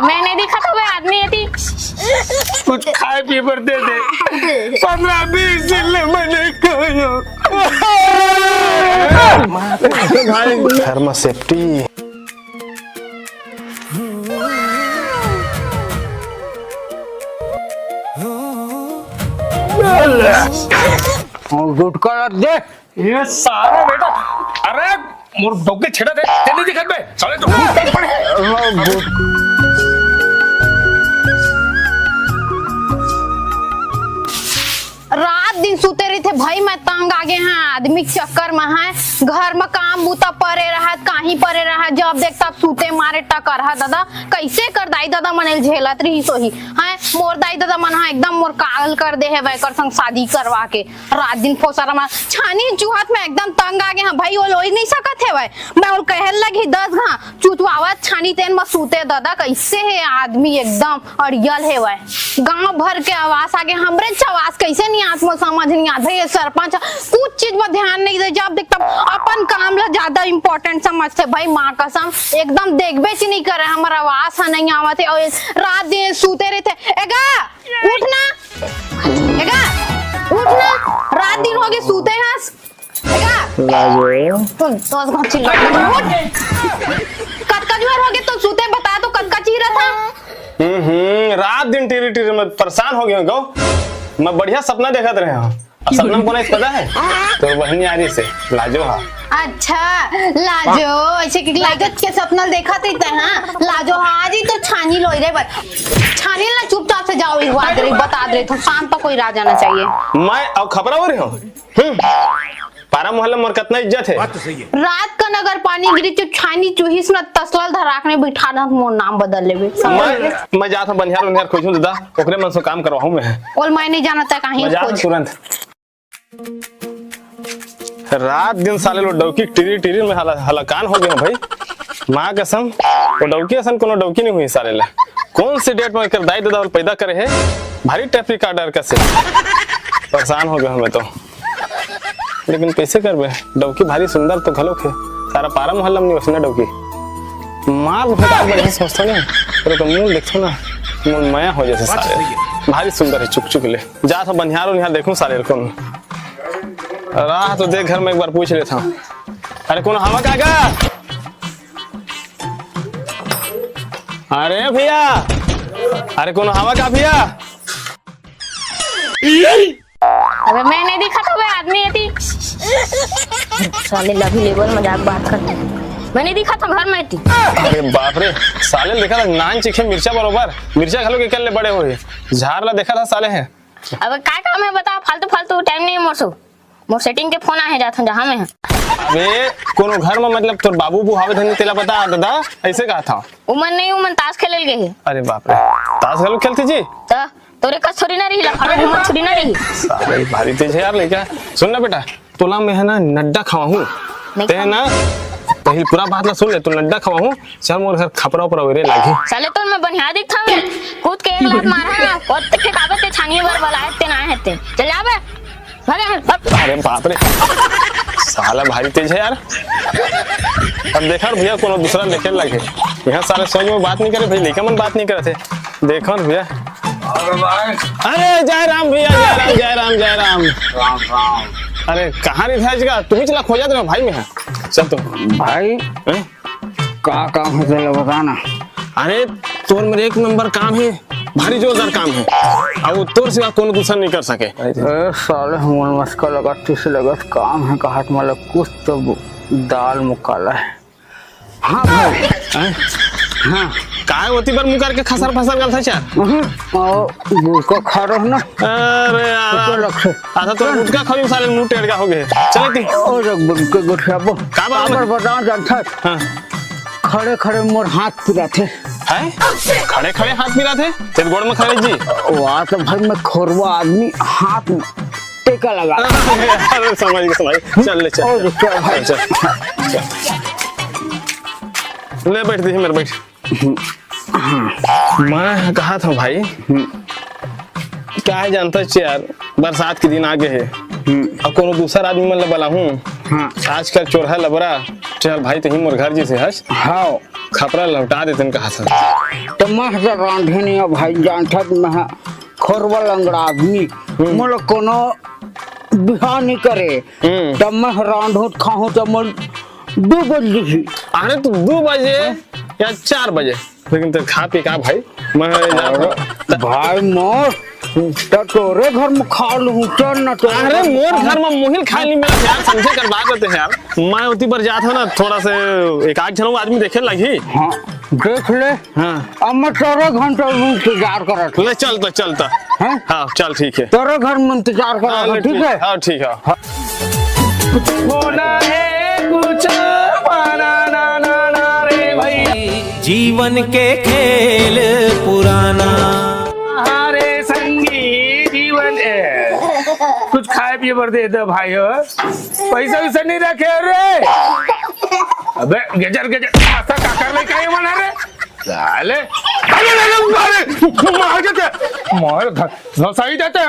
अबे मैं नहीं दिखा था, आदमी थी। कुछ खाए पी पर दे दे। 15-20 दिन ले मैंने खाया। थर्मासेप्टी गुटका दे। ये सारा बेटा, अरे मोर डोके छेड़ा दे, तेरे दिखत बे साले तो भूत पड़े। रात दिन सुते रही थे भाई, मैं तंग आ गए हैं आदमी के चक्कर में है। घर में काम बूता परे रहा, कहीं परे रहा, जब देखता सूते मारे टकर है। दादा कैसे कर दाई दादा मन झेलत रही सो ही है। मोर दाई दादा मन एकदम मोर कागल कर दे है वैकर संग शादी करवा के। रात दिन फोसारा में छानी चूहत में एकदम तंग आ गए हैं भाई। वो लोई नहीं सकत है भाई, मैं वो कहल लगी 10 घा चुचवावत छानी तेन में सूते। दादा कैसे है आदमी एकदम अड़ियल है वह। गांव भर के आवास आगे हमरे आवास कैसे नहीं आत्म समझ नहीं आता। ये सरपंच कुछ चीज में ध्यान नहीं दे, जब देखता अपन काम ला ज्यादा इम्पोर्टेंट समझते भाई। माँ कसम एकदम देखबे ची नहीं करे, हमारा आवास नहीं आवत है। और रात दिन सूते रहते। एगा उठना, एगा उठना, रात दिन हो गए सूते हैं। कटकजवर हो गए तो सूते, बता तो कटका चीरा था। रात दिन टीरी टीरी में परेशान हो गया गो। मैं बढ़िया सपना देखत रहे हूँ। सपना में कौन पता है? तो बहनी आ रही से लाजो। हाँ अच्छा लाजो, ऐसे कि लागत के सपना देखा थे हाँ। लाजो आज ही तो छानी लोई रे, छानी ना चुपचाप से जाओ। एक बात रे बता दे तो शाम तक कोई राह जाना चाहिए। मैं अब खबर हो रही हूँ। पारा मोहल्ला में कितना इज्जत है। रात का नगर पानी गिरी तो छानी चूहिस में तसलल धराकने बैठा ना, मोर नाम बदल लेबे। मैं जाता बनियार बनियार खोजूं दादा, ओकरे मन से काम करवाऊं मैं। और मैं नहीं जानता कहीं खोज तुरंत। रात दिन साले लो डौकी टीरी टीरी में हलकान हो गए भाई। माँ कसम वो डौकी असन कोनो डौकी नहीं हुई साले ला। कौन सी डेट में कर दाई दादा पैदा करे है। भारी टेपरी का डर कैसे परेशान हो गया हमें तो। लेकिन कैसे करबे, डौकी भारी सुंदर तो घलोक है। सारा पारा मोहल्ला में नहीं वसना डौकी। माँ बहुत बढ़िया सोचता नहीं, पर तो मुंह देखो ना मुंह माया हो जैसे सारे। भारी सुंदर है, चुक चुक ले जा था बनिहार और यहाँ देखूं सारे कौन राह तो देख। घर में एक बार पूछ लेता हूँ। अरे कौन हवा का गा? अरे भैया, अरे कौन हवा का भैया? अबे मैं नहीं दिखा था, आदमी थी। साले लभी लेवल मजाक बात करते, मैंने देखा था घर में थी। अरे बाप रे, साले देखा था नान चिखे मिर्चा बरोबर, मिर्चा खलो के कर ले बड़े हुए झाड़ ला देखा था साले है। अब क्या काम है बता, फालतू फालतू टाइम नहीं मोर मोर सेटिंग के फोन आए जात जहां में। अबे कोनो घर में मतलब तोर बाबू बुहावे धनी तेला बता दादा ऐसे कहा था। उमन नहीं, उमन ताश खेलल गए है। अरे बाप रे, ताश खलो खेलती जी त तोरे का छोरी ना रही, लफड़ा घुमा छोरी ना रही। साले भारी तेज है यार लेके। सुन ना बेटा, तोला में है ना नड्डा खवाहूं ते है ना, पहले पूरा बात ला सुन ले। तो नड्डा खवाहूं, चल मोर घर खपरा ऊपर वेरे लागी। साले तो मैं बनिया दिख था, कूद के एक लात मारा और ते फेकाबे ते छानिए बर बलाए ते ना है ते। चल आबे भागे। अरे बाप रे, साला भारी तेज है यार। अब देखा भैया कोनो दूसरा लेके लगे यहाँ सारे समझ में बात नहीं करे भाई, लेके मन बात नहीं करे थे। देखो ना भैया। अरे जय राम भैया, जय राम जय राम जय राम। राम राम। अरे कहाँ रिझाएगा तुम्हें चला खोजा दे भाई में है। चल तो भाई का काम है चलो बताना। अरे तोर मेरे एक नंबर काम है, भारी जोरदार काम है। अब तोर सिवा कोनो दूसरा नहीं कर सके। साले हमन मस्का लगा तुझसे लगा काम है कहाट मतलब कुछ तो दाल मुकाला है। हाँ भाई हाँ काय होती बार मुँह करके खसर फसर गल था चार। गुटका खा रहा ना। अरे यार आधा तो गुटका खाई साले मुंह टेढ़ गया हो गए। चल ती और गुटका बो का बात बता जानता। हां खड़े खड़े मोर हाथ पिरा थे। हैं खड़े खड़े हाथ पिरा थे तेरे गोड़ में खड़े जी। वाह तो भाई मैं खोरवा आदमी हाथ में टेका लगा। अरे समझ गया चल ले चल भाई चल ले बैठ दी मेरे बैठ। मैं कहा था भाई क्या है जानता यार, बरसात के दिन आगे है। अब कोनो दूसरा आदमी मन बला हूँ आजकल चोरहा लबरा। चल भाई तो ही मोर घर जी से हस। हाँ खपरा लौटा देते कहा था। तो मैं तो रांधे नहीं भाई जानता मैं खोरवा लंगड़ा आदमी मोल कोनो बिहार नहीं करे तब मैं रांधू खाऊं तो मोल 2 बजे। अरे तू 2 बजे या 4 बजे लेकिन तो खा पी का भाई मैं भाई मोर तो तोरे घर में खा लूं चल ना तो। अरे मोर घर में मुहिल खा ली मेरा यार समझे कर बात करते हैं यार। मैं उती पर जाता हूँ ना थोड़ा से एक आग झलूं आदमी देखे लगी। हाँ देख ले। हाँ अब मैं तेरे घंटा इंतजार करत ले चलता हैं। हाँ चल ठीक है तेरे घर में इंतजार कर ठीक है। हाँ ठीक है। होना है कुछ पाना ना ना ना रे भाई जीवन के खेल पुराना हमारे संगी जीवन कुछ खाए पिए पर दे दे भाई हो। पैसा वैसा नहीं रखे रे। अबे गजर ऐसा काकर ले काहे मना रे साले। अरे मार जाते मार घसाई जाते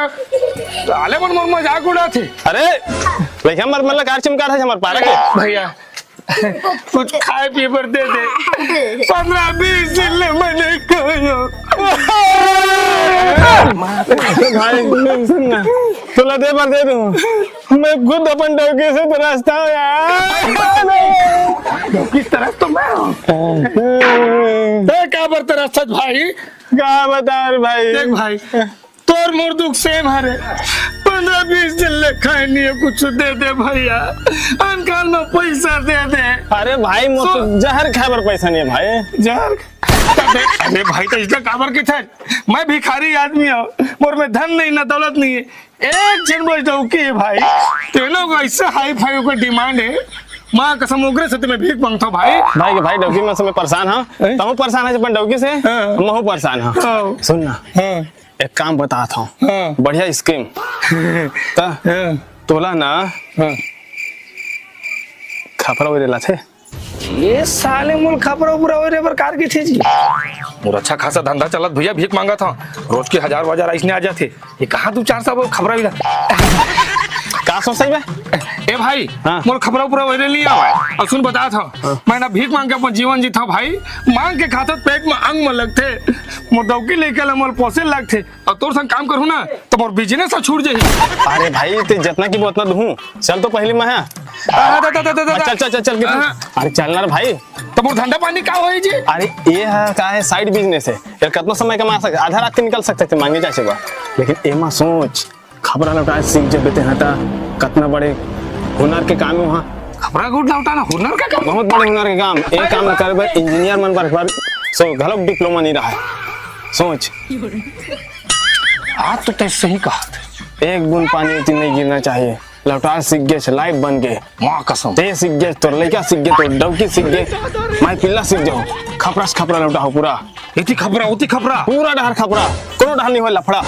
साले मन मोर मजाक उड़ाते। अरे भैया हमार मतलब कार चमका था हमार पारा के भैया कुछ खाए पिए पर दे दे 15-20 दिन ले मैंने कहा भाई सुन ना तुला दे पर दे दूं मैं खुद अपन डोके से तरसता हूँ यार। किस तरह तो मैं हूँ क्या बरतर अच्छा भाई क्या बता रे भाई। देख भाई तोर मोर दुख सेम हरे 15-20 दिन ले खाए नहीं है कुछ दे दे भैया अंकल में पैसा दे दे। अरे भाई मुझे जहर खाए पर पैसा नहीं है भाई। जहर अरे भाई तो इसका काबर के थे मैं भिखारी आदमी हूँ मोर में धन नहीं ना दौलत नहीं है एक जन बोझ डौकी भाई तेनों को ऐसा हाई फाई का डिमांड है माँ कसम उगरे से तुम्हें भीख मांगता हूँ भाई भाई डौकी में समय परेशान हाँ तुम परेशान है अपन डौकी से मैं परेशान हाँ सुन ना एक काम बताता हूँ बढ़िया स्कीम तोला ना खपरा वगैरह थे ये साले मुल खपरा पूरा वगैरह प्रकार की थी जी और अच्छा खासा धंधा चलत भैया भीख मांगा था रोज के 1000 ऐसने आ जाते ये कहाँ 2-4 खबरा भी का सोचता है ए भाई हाँ। मोर खबरा पूरा वैरे लिया भाई और सुन बता था मैं ना भीख मांग के अपन जीवन जीता भाई मांग के खाता पेट में अंग में लगते मोर दौकी लेके मोर पोसे लगते और तोर संग काम करूँ ना तो मोर बिजनेस छूट जाही। अरे भाई ते जितना की उतना दूं चल तो पहले मैं चल अरे चलना भाई तो मोर धंधा पानी का होई जी। अरे ये है का है साइड बिजनेस है यार कितना समय कमा सकते आधा रात के निकल सकते थे मांगे जाए बा लेकिन एमा सोच खबरा लौटा सीख जब बेते हटा कितना बड़े हुनर के काम है वहाँ खबरा गुट लौटाना हुनर का काम बहुत बड़े हुनर के काम एक काम न करे इंजीनियर मन पर सो गलत डिप्लोमा नहीं रहा है सोच आज तो सही कहा एक बूंद पानी उतनी नहीं गिरना चाहिए लौटा सीख गए लाइफ बन गए माँ कसम ते सीख गए तोर लड़का सीख गए तोर डौकी सीख गए मैं पिल्ला सीख जाओ खपरा लौटा हो पूरा इतनी खबरा उतनी खबरा पूरा डहर खपरा कोनो डहर नहीं हो लफड़ा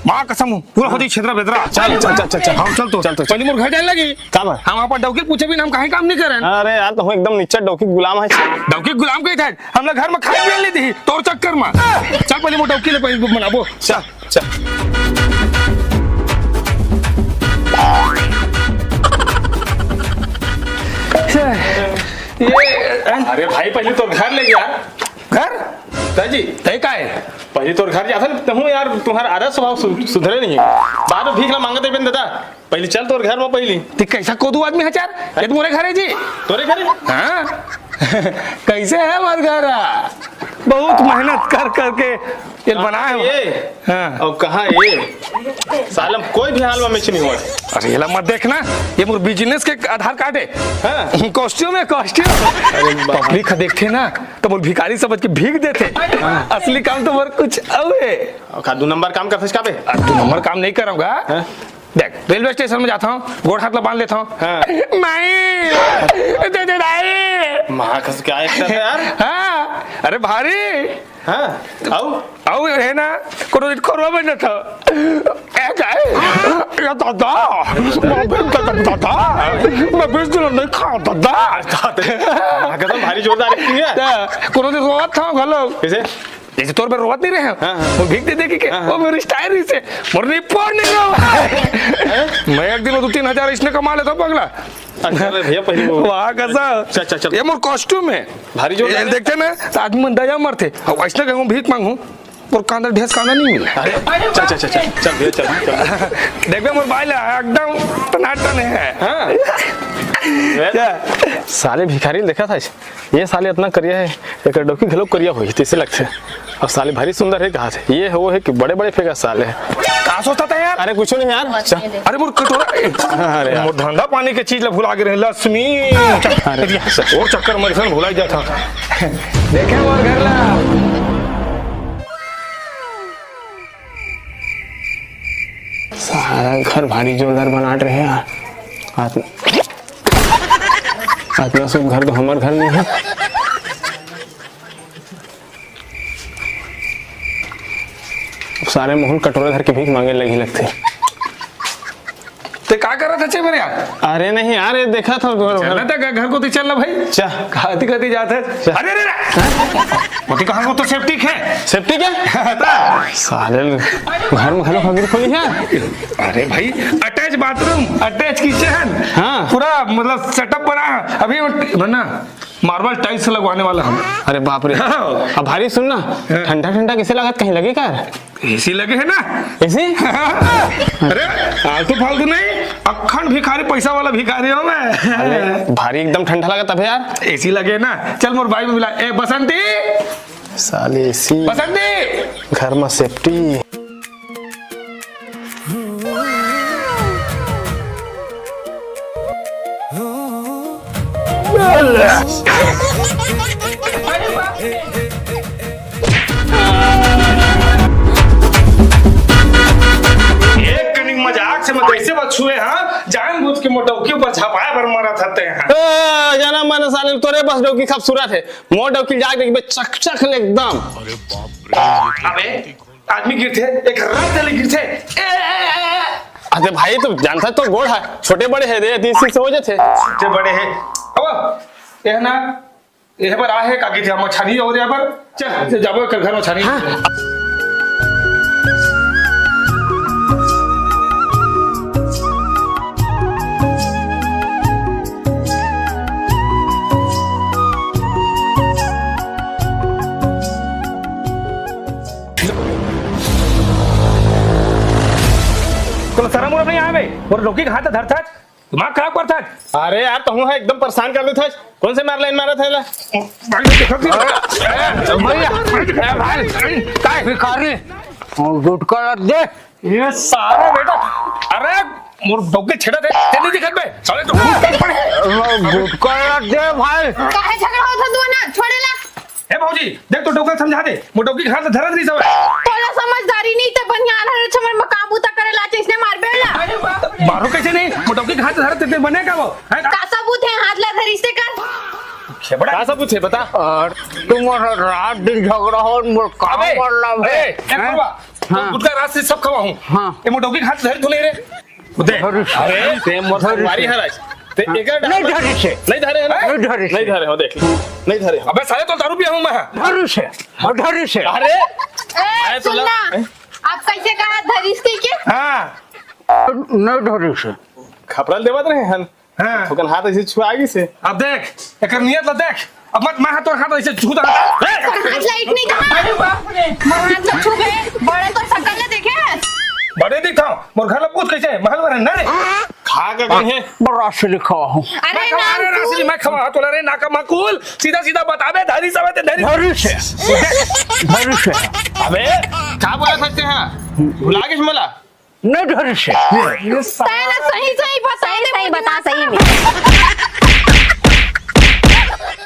माँ कसम पूरा होती क्षेत्र बेदरा चल हम चल तो पहले मोर घर जाने लगी काबर हम अपन डौकी पूछे भी हम कहीं काम नहीं करे अरे यार तो एकदम नीचे डौकी गुलाम है डौकी गुलाम कही थे हम लोग घर में खाए पिए ली थी तोर चक्कर में चल पहले मोर डौकी ले पहले बनाबो चल ये अरे भाई पहले तो घर ले गया घर दादी तय का है पहले तो घर जाता तो यार तुम्हारा आदत स्वभाव सुधरे नहीं है बाद में भीख ला मांगते बेन दादा पहले चल तोर घर में पहली ती कैसा कोदू आदमी है चार ये तुम्हारे घर है जी तोरे घर हाँ कैसे है हमारे घर बहुत मेहनत कर करके ये बनाए ये हाँ और कहाँ ये सालम कोई भी हाल में मैच नहीं हुआ अरे ये मत देखना ये मोर बिजनेस के आधार कार्ड है हाँ कॉस्ट्यूम है कॉस्ट्यूम पब्लिक देखते ना तो मोर भिखारी समझ के भीख देते असली काम तो मोर कुछ और है का 2 नंबर काम करते पे 2 नंबर काम नहीं करूंगा देख रेलवे स्टेशन में जाता हूँ गोड़ हाथ बांध लेता हूँ नहीं दे महाकस क्या एक्टर है यार हाँ अरे भारी हाँ आओ है ना कोनो खोरवा में न था ए जाए या दादा मैं बेच दूँ नहीं खा दादा महाकस भारी जोरदार एक्टिंग है कोनो दिन रोवत था गलो कैसे जैसे तौर पर रोवत नहीं रहे वो भीख दे दे के वो मेरी स्टाइल से मोर नहीं पड़ नहीं रहा मैं एक दिन में 2-3 हजार इसने कमा लेता पगला अच्छा रे भैया पहले वो वाह कैसा चल चल चल ये मोर कॉस्ट्यूम है भारी जोर ये देखते ना तो आदमी मन दया मरते अब ऐसा कहूँ भीख मांगू और कांदा ढेस कांदा नहीं मिला अरे चल चल चल चल चल भैया चल चल देखबे मोर मोबाइल एकदम टनाटन है हाँ साले भिखारी ने देखा था ये साले इतना करिया है एक डोकी घलो करिया हुई तीसरे लगते और साले भारी सुंदर है कहा थे ये है वो है कि बड़े बड़े फेंका साले है का सोचता था यार अरे कुछ नहीं यार चल अरे मोर कटोरा अरे यार। मोर धंधा पानी के चीज ला भुला के रहे लक्ष्मी अरे और चक्कर मरिसन भुला ही जाता देखे मोर घर ला सारा घर भारी जोरदार बना रहे हैं यार आत्मा सब घर तो हमारे घर नहीं है सारे मोहन कटोरे धर के भीख मांगे लगी लगते ते का कर रहा था चे मेरे यार अरे नहीं यार ये देखा था चलना था घर को तो चलना भाई चा खाती खाती जाते अरे अरे मोती कहाँ को तो सेफ्टी है सेफ्टी क्या साले घर में घरों खबर खोली है अरे भाई अटैच बाथरूम अटैच किचन हाँ। पूरा मतलब सेटअप बना अभी बना मार्बल टाइल्स लगवाने वाला हम अरे बाप रे हाँ। अब भारी सुनना ठंडा ठंडा कैसे लगा कहीं लगे कार एसी लगे है ना ऐसे अरे आलतू फालतू नहीं अखंड भिखारी पैसा वाला भिखारी हूँ मैं भारी एकदम ठंडा लगा तब यार एसी लगे ना चल मोर भाई में मिला ए बसंती साले सी बसंती घर में सेफ्टी एक कनिक मजाक से मत ऐसे मत छुए हाँ जानबूझ के मोटौकी ऊपर छपाया भर मारा थाते हैं जाना मन साले तोरे बस डोकी खूबसूरत है मोर डोकी जाग देख चक चक एकदम अबे आदमी गिरते एक रात चले गिरते अरे भाई तू जानता तो गोड़ है छोटे बड़े है दे 30 से हो जाते छोटे बड़े हैं अब यह ना यह पर आहे काकी थे मछानी और यहाँ पर चल जाबो कर घर मछानी तो शर्म उर्म नहीं आवे और लोकी हाथ धरता दिमाग खराब करता अरे यार तुम है एकदम परेशान कर देता कौन से मार लाइन मारा था काय भिखारी गुटका दे ये सारा बेटा अरे मोर डोके छेड़ा थे तेने दिखत बे साले तो खूब कर पड़े गुटका दे भाई काहे झगड़ा होता तू ना छोड़ेला ए भौजी देख तो डोका समझा दे मोर डोकी हाथ धरत नहीं सब तोला समझदारी नहीं ते बनियान हर छमर में काबू तक करे लाचे इसने मार बेला मारो कैसे नहीं मोर डोकी हाथ धरत ते बनेगा वो है का सबूत है हाथ ला धरी से कर खेबड़ा क्या सब कुछ है बता और तुम्हारा रात दिन झगड़ा हो मोर काम अबे करना ए है करवा हाँ। गुटका रात से सब खवा हूं हाँ। ये मोर डोकी हाथ धर तूने रे दे अरे ते मोर वारी है राज ते एकर नहीं धरी से नहीं धरे है ना नहीं धरी से नहीं धरे हो देख नहीं धरे हो अबे साले तो दारू पिया हूं मैं धरी से अरे ए सुनना आप कैसे कहा धरिस के हां नहीं धरी से खपरल देवत रहे हन हां ठोकन हाथ ऐसे छुआ आगी से अब देख एकर नियत ला देख अब मत मैं हाथ तो हाथ ऐसे छू दा हाथ लाइट नहीं था अरे बाप रे हाथ तो छू गए बड़े तो शकल ले देखे बड़े दिखाओ मोर घर ला पूछ कैसे महल वर ना रे खा के गए हैं बड़ा से लिखा हूँ अरे मैं खवा रे रासली मैं खवा तोला रे नाका माकूल सीधा सीधा बताबे धरी सब ते धरी धरी से अबे क्या बोला सकते हैं भुला के मला नहीं धरी से सही सही बता सही बता